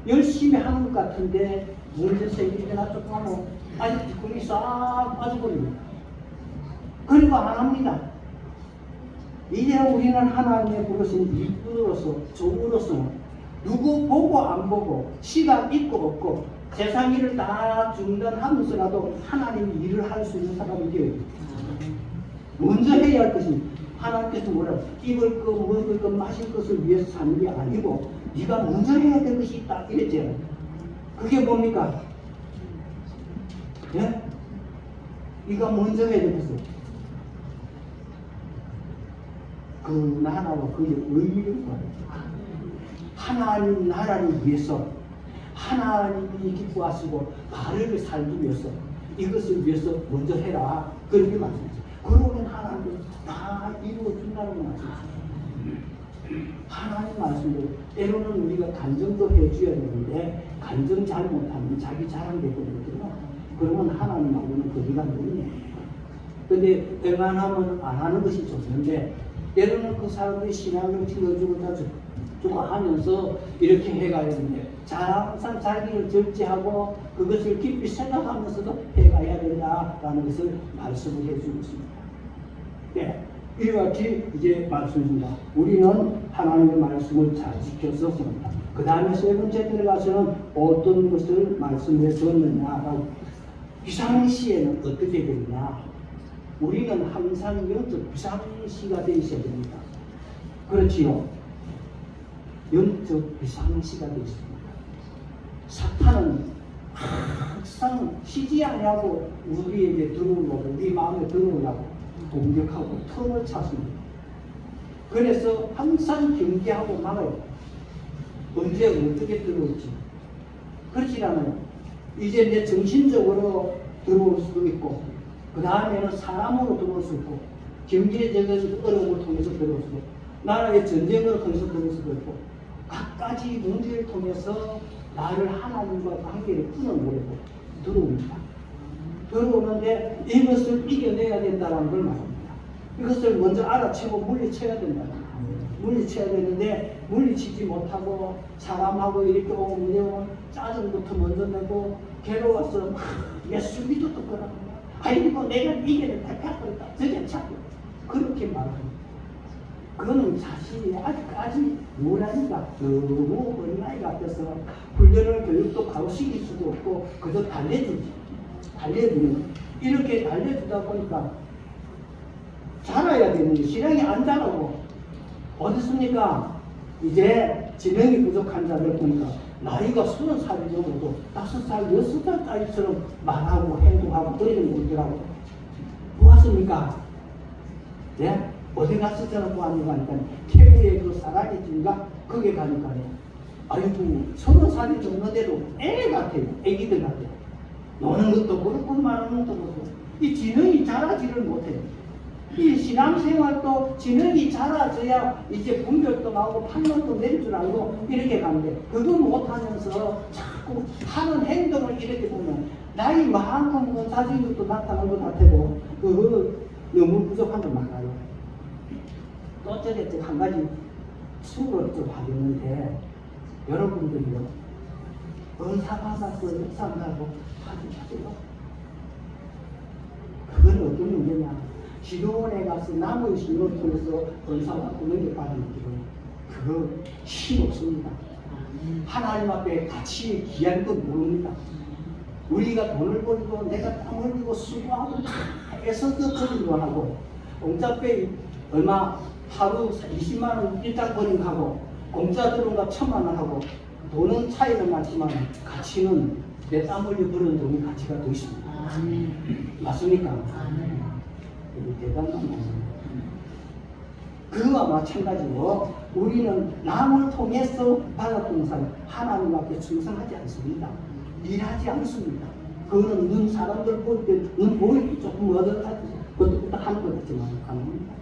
S2: 열심히 하는 것 같은데 문제 생기거나 조금 하면 아니 뒷골이 싹 빠져버립니다. 그리고 안 합니다. 이제 우리는 하나님의 부르신 일꾼으로서 종으로서 누구 보고 안 보고 시간 있고 없고 세상 일을 다 중단하면서라도 하나님이 일을 할 수 있는 사람이 되어야 됩니다. 먼저 해야 할 것이 하나님께서 뭐라고 입을 것, 먹을 것, 마실 것을 위해서 사는 게 아니고 네가 먼저 해야 될 것이 있다 이랬잖아요. 그게 뭡니까? 예? 네가 먼저 해야 될 것은 그 나라와 그의 의의를 구하는 하나님 나라를 위해서 하나님이 기뻐하시고 바르게 살기 위해서 이것을 위해서 먼저 해라 그렇게 말씀하셨어요. 그러면 하나님은 다 이루어준다는 말씀이죠. 하나님 말씀대로 때로는 우리가 간증도 해줘야 되는데 간증 잘못하면 자기 자랑되고 그러거든요. 그러면 하나님하고는 거리가 멀네. 근데 웬만하면 안 하는 것이 좋는데 때로는 그 사람들이 신앙을 길러주고 주고 하면서 이렇게 해가야 되는데 항상 자기를 절제하고 그것을 깊이 생각하면서도 해가야 된다라는 것을 말씀을 해주고 있습니다. 네, 이와 같이 이제 말씀입니다. 우리는 하나님의 말씀을 잘 지켜서 씁니다. 그 다음에 세 번째 들어가서는 어떤 것을 말씀해 줬느냐라고 비상시에는 어떻게 되느냐 우리는 항상 영적 비상시가 되어 있어야 됩니다. 그렇지요. 영적 비상시가 되어 있습니다. 사탄은 항상 쉬지 아니하고 우리에게 들어오려고 우리 마음에 들어오려고 공격하고 틈을 찾습니다. 그래서 항상 경계하고 막아요. 언제 어떻게 들어올지. 그렇지 않아요. 이제 내 정신적으로 들어올 수도 있고, 그 다음에는 사람으로 들어올 수 있고, 경제적인 어려움을 통해서 들어올 수도 있고, 나라의 전쟁을 통해서 들어올 수도 있고, 각가지 문제를 통해서 나를 하나님과 관계를 끊어버리고 들어옵니다. 들어오는데 이것을 이겨내야 된다는 걸 말합니다. 이것을 먼저 알아채고 물리쳐야 된다. 물리쳐야 되는데 물리치지 못하고 사람하고 이렇게 오면 짜증부터 먼저 내고 괴로워서 막 예수비도 듣거나 아이고 내가 이겨낸다 펴버렸다 저게 자꾸 그렇게 말합니다. 그거는 자신이 아직까지 무라니까 너무 어린아이 같아서 훈련을 교육도 바로 시킬 수도 없고 그저 달래주는 이렇게 달래주다 보니까 자라야 되는데 신앙이 안 자라고 어딨습니까? 이제 지능이 부족한 자들 보니까 나이가 30살이 넘어도 5살, 6살짜리처럼 말하고 행동하고 그러는 분들하고 보았습니까? 네? 어디 가서 저는 보았는가 하니까 태국의 그 사랑의 집인가? 거기 가니까 아이고 30살이 넘는데도 애 같아요. 애기들 같아요. 노는 것도 그렇고 말하는 것도 그렇고 이 지능이 자라지를 못해요. 이 신앙생활도 지능이 자라져야 이제 분별도 나오고 판단도 낼 줄 알고 이렇게 가는데 그거 못하면서 자꾸 하는 행동을 이렇게 보면 나이 많고 뭐 사진 것도 나타나는 것 같아도 그거 너무 부족한 거 많아요. 또 저게 한 가지 수를 좀 하겠는데 여러분들이요 은사 받아서 역사하고 하지 마세요. 그건 어떤 문제냐? 기도원에 가서 남의 신을 통해서 은사와 은혜를 받는 길은 그거 힘없습니다. 하나님 앞에 같이 귀한 건 모릅니다. 우리가 돈을 벌고 내가 땀 흘리고 수고하고 다 애써서 버리고 하고 공짜페이 얼마 하루 20만 원 일당 버린 하고 공짜 들어온 거 1,000만 원 하고 돈은 차이는 나지만 가치는 내 땀 흘려 버는 돈이 가치가 더 있습니다. 맞습니까? 대단한 말입니다. 그와 마찬가지로 우리는 남을 통해서 받았던 사람 하나님 앞에 충성하지 않습니다. 일하지 않습니다. 그거는 눈 사람들 볼 때 눈 보일 때 조금 얻어가지고 그것도 하는 것 같지만 안 합니다.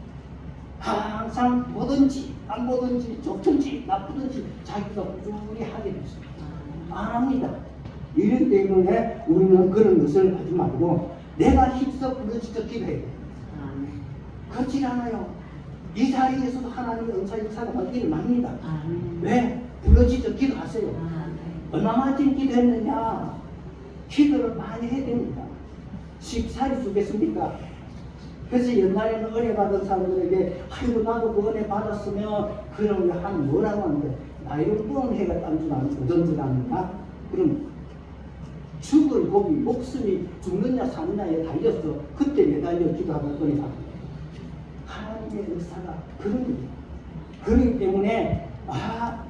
S2: 항상 뭐든지 안 뭐든지 좋든지 나쁘든지 자기가 꾸준히 하게 됐습니다. 안 합니다. 이런 때문에 우리는 그런 것을 하지 말고 내가 힘써 부르짖어 기도해야 돼요. 그렇지 않아요. 이 자리에서도 하나님의 은사의 살아가기를 맙니다. 왜? 부르짖어 기도하세요. 얼마만큼 기도했느냐? 기도를 많이 해야 됩니다. 쉽사리 주겠습니까? 그래서 옛날에는 은혜 받은 사람들에게 아이고 나도 그 은혜 받았으면 그럼 한 뭐라고 하는데 나이를 뻔해가 딴 줄 아는 어떤 줄 아는가? 그럼 죽을 고비 목숨이 죽느냐 사느냐에 달렸어. 그때 매달려 기도하고 은혜 받습니다. 하나님의 역사가 그런 거예요. 그렇기 때문에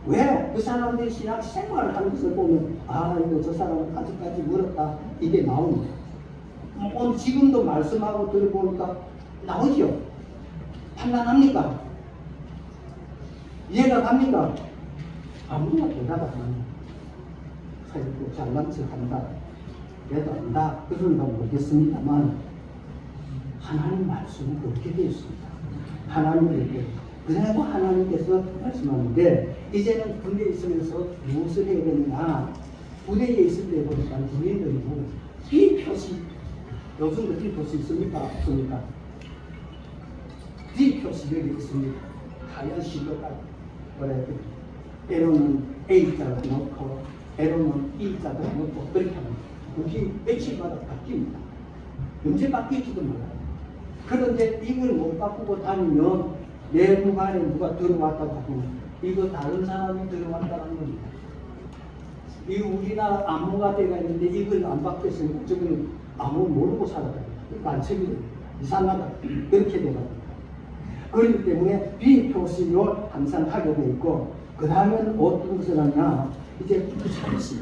S2: 왜 그 사람들이 신앙 생활을 하는 것을 보면 이거 저 사람은 아직까지 멀었다 이게 나옵니다. 오늘 지금도 말씀하고 들어보니까 나오죠. 판단합니까? 이해가 갑니까? 아무나 대답 안 합니다. 사실 잘난 척 한다. 그래도 안다. 그런 건 모르겠습니다만 하나님 말씀은 그렇게 되어 있습니다. 하나님께 그래도 하나님께서 말씀하는데 이제는 군대에 있으면서 무엇을 해야 되느냐? 부대에 있을 때 보니까 군인들이고 이 표시 요즘 어떻게 볼 수 있습니까? 없습니까? 이 표시 여기 있습니다. 하얀 실로가 뭐라 해야 돼? 때로는 A자를 넣고 때로는 E자를 넣고 그렇게 합니다. 그게 며칠마다 바뀝니다. 언제 바뀔지도 몰라요. 그런데 이걸 못 바꾸고 다니면 내 무관에 누가 들어왔다고 하면 이거 다른 사람이 들어왔다는 겁니다. 이 우리나라 안무가 때가 있는데 이걸 안 바뀌었으니까 저기는 아무 모르고 살아가요. 간첩이 됩니다. 이상하다. 그렇게 되거든요. 그렇기 때문에 비표시를 항상 하게 돼 있고 그 다음에는 어떤 것을 하냐 이제 참시.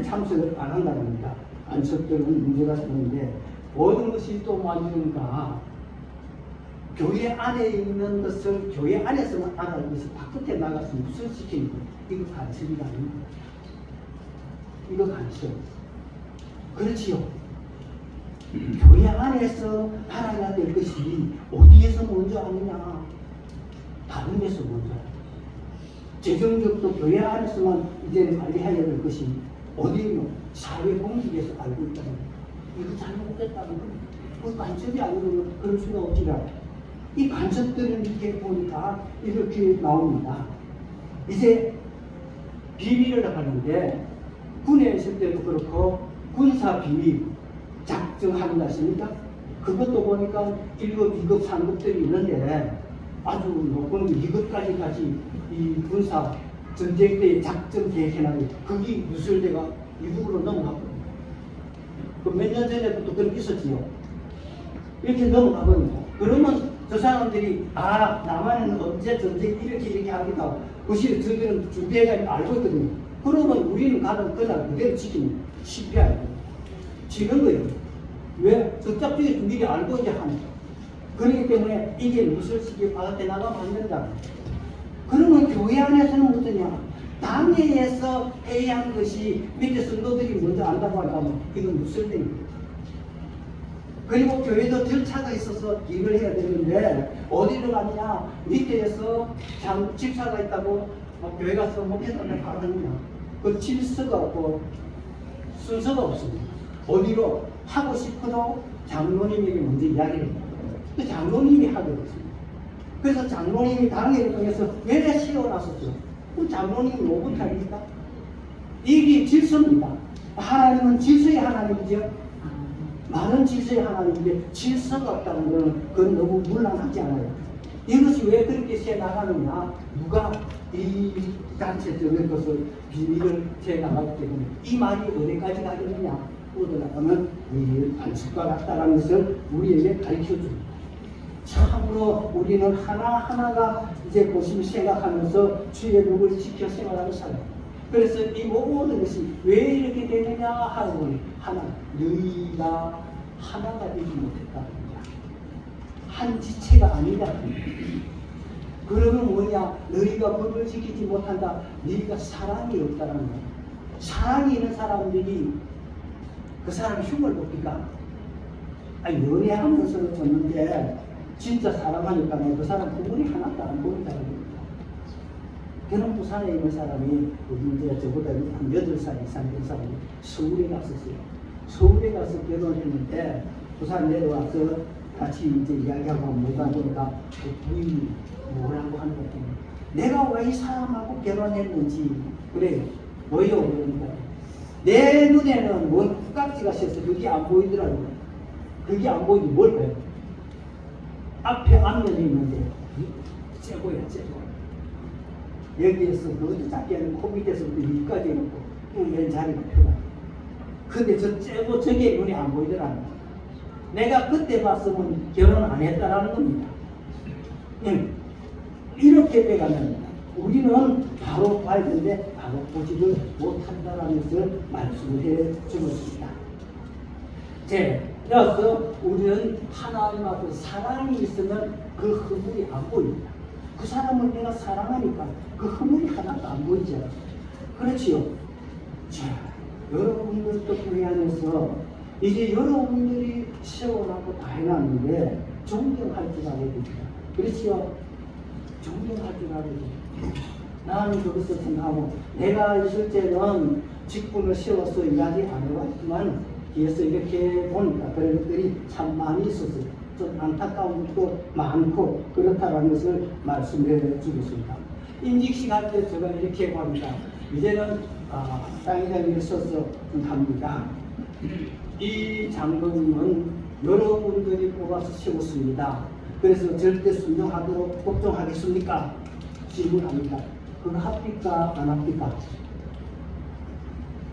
S2: 참석을 안 한다는 겁니다. 안석들은 문제가 되는데 모든 것이 또 맞으니까 교회 안에 있는 것을 교회 안에서만 알아는 것이 바깥에 나가서 무슨 시키는 거예요? 이거 간섭이 아닙니다. 이거 간섭. 그렇지요. 교회 안에서 알아야 될 것이 어디에서 먼저 아느냐? 다른 데서 먼저. 재정적도 교회 안에서만 이제 관리해야 될 것이 어디에요? 사회 공직에서 알고 있다는 거예요. 이거 잘못됐다는 거예요. 그 간섭이 아니면 그럴 수가 없지라. 이 간섭들은 이렇게 보니까 이렇게 나옵니다. 이제 비밀을 하는데 군에 있을 때도 그렇고 군사 비밀 작정한다 하십니까? 그것도 보니까 1급, 2급, 3급들이 있는데 아주 높은 2급까지까지 이 군사 전쟁 때의 작전 계획해나가고 그게 유술대가 2급으로 넘어갔거든요. 그 몇 년 전에도 그렇게 있었지요. 이렇게 넘어가거든요. 그러면 저 사람들이 남한은 언제 전쟁 이렇게 하기도 하고 그것이 저들은 준비해가 알고 있거든요. 그러면 우리는 가는 그날 그대로 지키면 실패하거든요. 지는 거예요. 왜? 저쪽 쪽에 미리 알고 이제 하는 거예요. 그렇기 때문에 이게 무술식이 바깥에 나가면 안 된다. 그러면 교회 안에서는 어떠냐? 당회에서 해야 한 것이 밑에 성도들이 먼저 안다고 한다면 이건 무술된 거예요. 그리고 교회도 절차가 있어서 일을 해야 되는데 어디로 가느냐? 밑에서 집사가 있다고 교회 가서 목회자한테 바로 하느냐? 그 질서가 없고 순서가 없습니다. 어디로 하고 싶어도 장로님에게 먼저 이야기를 해요. 그 장로님이 하게 됐습니다. 그래서 장로님이 당회를 통해서 왜 세워놨었죠? 그 장로님이 로봇하니까 이게 질서입니다. 하나님은 질서의 하나님이죠. 많은 질서의 하나님인데 질서가 없다는 것은 그건 너무 물란하지 않아요. 이것이 왜 그렇게 새 나가느냐? 누가 이 단체 적은 것을 비밀을 새 나가기 때문에 이 말이 어디까지 가겠느냐? 얻어나가면 이 반칙과 같다는 것을 우리에게 가르쳐줍니다. 참으로 우리는 하나하나가 이제 보시면 생각하면서 주의 룩을 지켜 생활하는 사람. 그래서 이 모든 것이 왜 이렇게 되느냐 하는 건 하나, 너희가 하나가 되지 못했다. 한 지체가 아니다. 그러면 뭐냐? 너희가 법을 지키지 못한다. 너희가 사랑이 없다는 거야. 사랑이 있는 사람들이 그 사람이 흉을 높일까? 연애하면서 졌는데 진짜 사랑하니까 그 사람 부분이 하나도 안 보인다는 겁니다. 저는 부산에 있는 사람이 이제 저보다 한 8살 이상 된 사람이 서울에 갔었어요. 서울에 가서 결혼했는데 부산 내려와서 같이 이제 이야기하고 뭐다 보니까 그 부인이 뭐라고 하는 것 같아요. 내가 왜 이 사람하고 결혼했는지 그래요. 뭐요? 그러니까 내 눈에는 뭔 깍지가 씌어서 그게 안 보이더라고요. 그게 안 보이니 뭘 봐요? 앞에 앞면이 있는데 째고야 째고 여기에서 어디 작게 하는 코 밑에서부터 위까지 해놓고 맨 자리가 표가. 근데 저 째고 저게 눈에 안 보이더라고요. 내가 그때 봤으면 결혼 안 했다라는 겁니다. 이렇게 돼가면 우리는 바로 봐야 되는데 바로 보지를 못한다라는 것을 말씀을 해 주었습니다. 그래서 우리는 하나님 앞에 사랑이 있으면 그 허물이 안 보입니다. 그 사람을 내가 사랑하니까 그 허물이 하나도 안 보이죠. 그렇지요. 자, 여러분들도 교회 안에서 이제 여러분들이 세워놓고 다 해놨는데 존경할 줄 알아야 됩니다. 그렇지요. 존경할 줄 알아야 됩니다. 나는 그것을 생각하고 내가 있을 때는 직분을 세워서 이야기 안 해봤지만 뒤에서 이렇게 보니까 그런 것들이 참 많이 있었어요. 좀 안타까운 것도 많고 그렇다는 것을 말씀해 주겠습니다. 임직식 할 때 제가 이렇게 합니다. 이제는 땅에 위에 서서 합니다. 이 장로님은 여러분들이 뽑아서 세웠습니다. 그래서 절대 순종하도록 복종하겠습니까? 질문합니다. 그거 합니까? 안 합니까?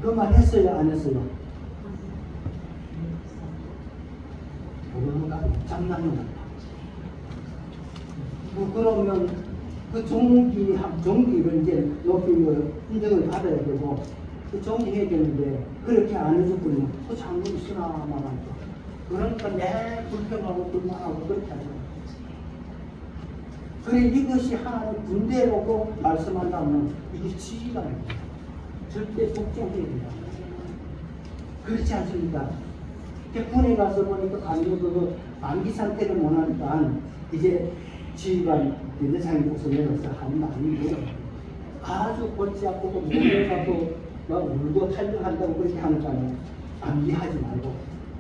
S2: 그 말 했어요? 안 했어요? 그런가? 장난은 같다. 그러면 그 종기를 이제 높이 인정을 받아야 되고 그 종기해야 되는데 그렇게 안 해줬더니 그 장군이 쓰나만 하니까 그러니까 내 불평하고 불만하고 그렇게 하죠. 그래 이것이 하나님 군대라고 말씀한다면 이게 지휘관입니다. 절대 복종해야 된다. 그렇지 않습니까? 군에 가서 보니까 간부도 만기 상태를 못하니까 이제 지휘관 대대장이 고소해서 하는 말이고 아주 골치 아프고 몸에 가고 막 울고 탈출한다고 그렇게 하니까 암기하지 말고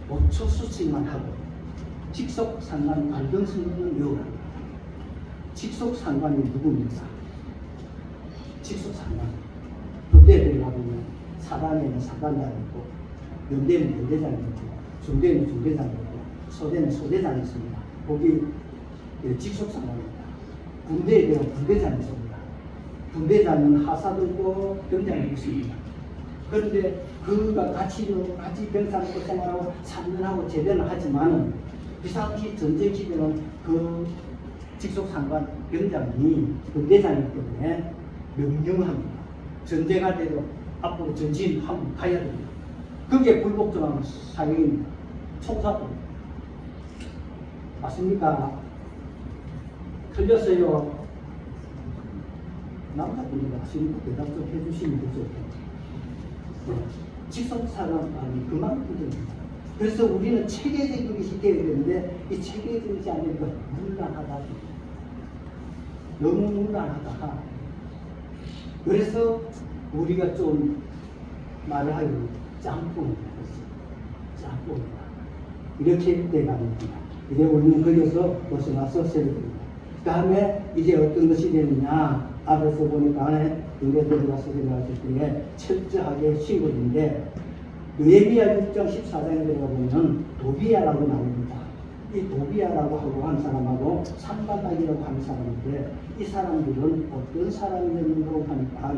S2: 5초 수칙만 하고 직속상관 관등승리는 외우랍니다. 직속상관이 누굽니까? 직속상관 부대에 들어가보면 사단에는 사단장이 있고 연대는 연대장이 있고 중대는 중대장이 있고 소대는 소대장이 있습니다. 거기 직속상관입니다. 군대에 대한 군대장이 있습니다. 군대장은 하사도 있고 병장이 있습니다. 그런데 그가 같이 병사로 생활하고 3년하고 제대는 하지만 비상시 전쟁 시대는 그 직속상관 병장이 군대장이기 때문에 명령합니다. 전쟁할 때도 앞으로 전진 한번 가야 됩니다. 그게 불복종한 사형입니다. 총사도 맞습니까? 틀렸어요. 남자분이 하시는 거 대답 좀 해주시면 되죠. 직속사관이 그만큼입니다. 그래서 우리는 체계적인 것이 되어야 되는데 이 체계적이지 않으니까 문란하다. 너무 문란하다. 그래서 우리가 좀 말을 하면 짬뽕이다. 짬뽕이다. 이렇게 돼갑니다. 이제 우리는 거기서 벗어나서 세력입니다. 그 다음에 이제 어떤 것이 되느냐. 앞에서 보니까 안에 눈에 들어가서 생각할 때에 철저하게 신고인데 느헤미야 6장 14장에 들어가보면 도비야라고 나옵니다. 이 도비야라고 하고 한 사람하고 산발락이라고 하는 사람인데 이 사람들은 어떤 사람들이라고 하니까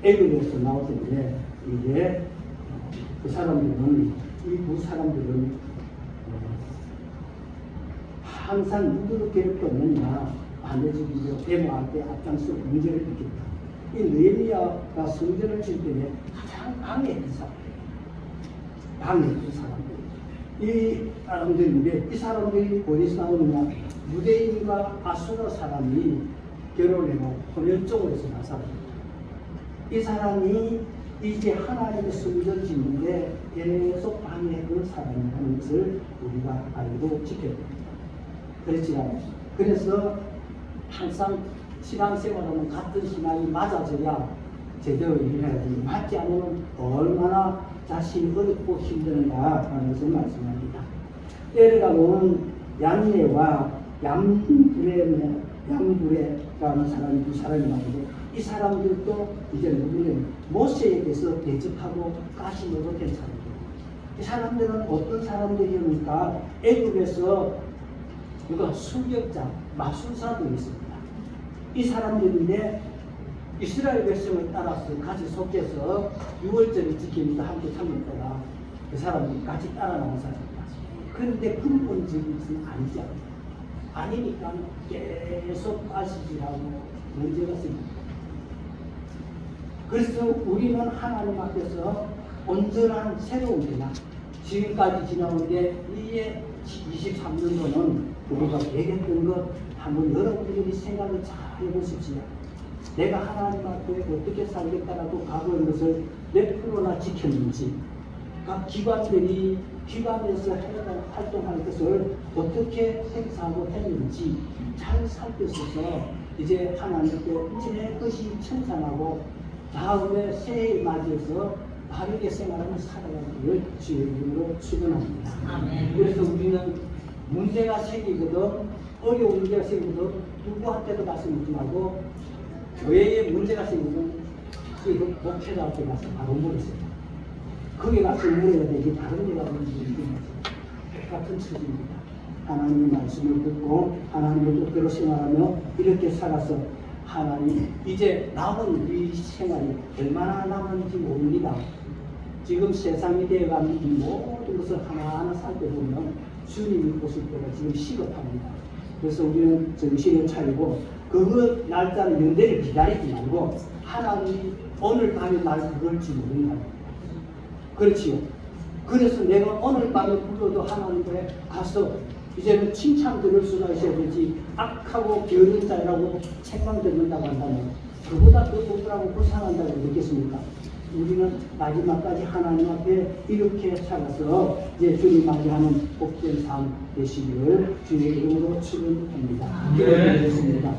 S2: 애굽에서 나오던데 이제 그 사람들은 이 두 사람들은 항상 누구를 괴롭혔느냐 반대적이죠. 데모할 때 앞장서 문제를 일으켰다. 이 느헤미야가 성전을 질 때에 가장 방해했던 사람이에요. 방해했던 사람들. 이 사람들인데 이 사람들이 어디서 나오느냐? 유대인과 아수라 사람이 결혼해서 혼혈적으로 해서 난 사람입니다. 이 사람이 이제 하나님의 성전 짓는데 계속 방해했던 사람이라는 것을 우리가 알고 지켜야 됩니다. 그렇지 않아요. 그래서 항상 신앙생활하면 같은 신앙이 맞아져야 제대로 일을 해야 됩니다. 맞지 않으면 얼마나 자신이 어렵고 힘드는가 하는 것을 말씀합니다. 때를 가보면 양례와 양두레라는 사람이 두 사람이 나오는데 이 사람들도 이제 누구는 모세에게서 대적하고 가시먹어 된 사람들. 이 사람들은 어떤 사람들이었습니까? 애굽에서 이거 수격자, 마술사들이 있습니다. 이 사람들인데 이스라엘 백성을 따라서 같이 속해서 6월절을 지키면서 함께 참였다가 그 사람들이 같이 따라 나온 사람입니다. 그런데 근본적인 것은 아니죠. 아니니까 계속 빠지지라고 문제가 생깁니다. 그래서 우리는 하나님 앞에서 온전한 새로운 변화, 지금까지 지나온 게 이게 23년도는 우리가 얘기했던 것 한번 여러분들이 생각을 잘 해보십시오. 내가 하나님 앞에 어떻게 살겠다라고 각오한 것을 몇 프로나 지켰는지, 각 기관들이 기관에서 활동할 것을 어떻게 행사하고 했는지 잘 살펴서 이제 하나님께 제 것이称赞하고 다음에 새해에 맞이해서 바르게 생활하는 살아가기를 주의 이름으로 축원합니다. 그래서 우리는 문제가 생기거든, 어려운 문제가 생기거든 누구한테도 가서 묻지 말고 교회에 문제가 생기면 그 목회자한테 가서 바로 물으세요. 거기 가서 물어야 되지 다른 데가 문제가 똑같은 처지입니다. 하나님의 말씀을 듣고 하나님의 뜻대로 생활하며 이렇게 살아서 하나님 이제 남은 우리 생활이 얼마나 남은지 모릅니다. 지금 세상이 되어가는 이 모든 것을 하나하나 살펴보면 주님이 보실 때가 지금 시급합니다. 그래서 우리는 정신을 차리고 그 날짜를 연대를 기다리지 말고 하나님이 오늘 밤에 날 부를지 모른다. 그렇지요. 그래서 내가 오늘 밤에 불러도 하나님 앞에 가서 이제는 칭찬 들을 수가 있어야 되지 악하고 게으른 자라고 책망받는다고 한다면 그보다 더 부끄러워 불쌍한다고 느꼈습니까? 우리는 마지막까지 하나님 앞에 이렇게 살아서 이제 주님 맞이하는 복된 삶 되시기를 주의 이름으로 축원합니다.
S1: 네.
S2: 기도드리겠습니다.